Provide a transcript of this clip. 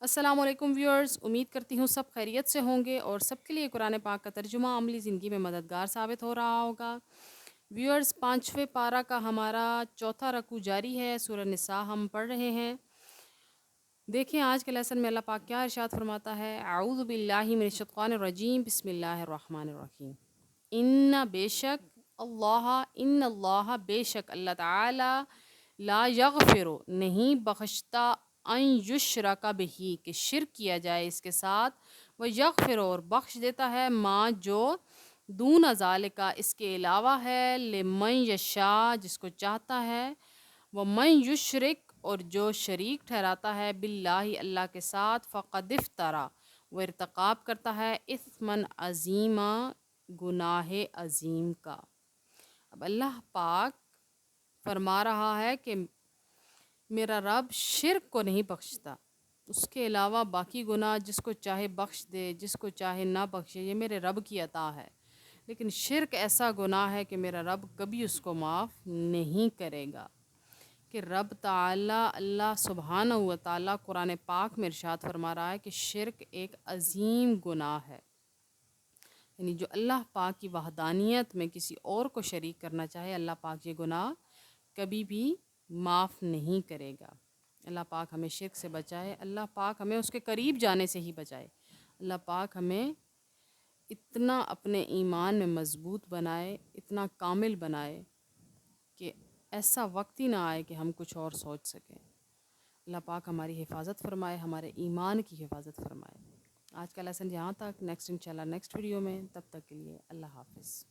السلام علیکم ویورز، امید کرتی ہوں سب خیریت سے ہوں گے اور سب کے لیے قرآن پاک کا ترجمہ عملی زندگی میں مددگار ثابت ہو رہا ہوگا۔ ویورز، 5ویں پارہ کا ہمارا چوتھا رکوع جاری ہے، سورہ نساء ہم پڑھ رہے ہیں۔ دیکھیں آج کے لیسن میں اللہ پاک کیا ارشاد فرماتا ہے۔ اعوذ باللہ من الشیطان الرجیم، بسم اللہ الرحمن الرحیم۔ ان اللہ بے شک اللہ تعالی لا یغفر نہیں بخشتا ان یشرک بہ کہ شرک کیا جائے اس کے ساتھ، وہ یغفر اور بخش دیتا ہے ما جو دون ذالک اس کے علاوہ ہے، لمن یشاء جس کو چاہتا ہے، وہ من یشرک اور جو شریک ٹھہراتا ہے باللہ اللہ کے ساتھ، فقد افترا وہ ارتکاب کرتا ہے اثمن عظیما گناہ عظیم کا۔ اب اللہ پاک فرما رہا ہے کہ میرا رب شرک کو نہیں بخشتا، اس کے علاوہ باقی گناہ جس کو چاہے بخش دے، جس کو چاہے نہ بخشے، یہ میرے رب کی عطا ہے، لیکن شرک ایسا گناہ ہے کہ میرا رب کبھی اس کو معاف نہیں کرے گا۔ کہ رب تعالیٰ اللہ سبحانہ و تعالیٰ قرآن پاک میں ارشاد فرما رہا ہے کہ شرک ایک عظیم گناہ ہے، یعنی جو اللہ پاک کی وحدانیت میں کسی اور کو شریک کرنا چاہے، اللہ پاک یہ گناہ کبھی بھی معاف نہیں کرے گا۔ اللہ پاک ہمیں شرک سے بچائے، اللہ پاک ہمیں اس کے قریب جانے سے ہی بچائے، اللہ پاک ہمیں اتنا اپنے ایمان میں مضبوط بنائے، اتنا کامل بنائے کہ ایسا وقت ہی نہ آئے کہ ہم کچھ اور سوچ سکیں۔ اللہ پاک ہماری حفاظت فرمائے، ہمارے ایمان کی حفاظت فرمائے۔ آج کا لیسن یہاں تک، نیکسٹ انشاءاللہ نیکسٹ ویڈیو میں، تب تک کے لیے اللہ حافظ۔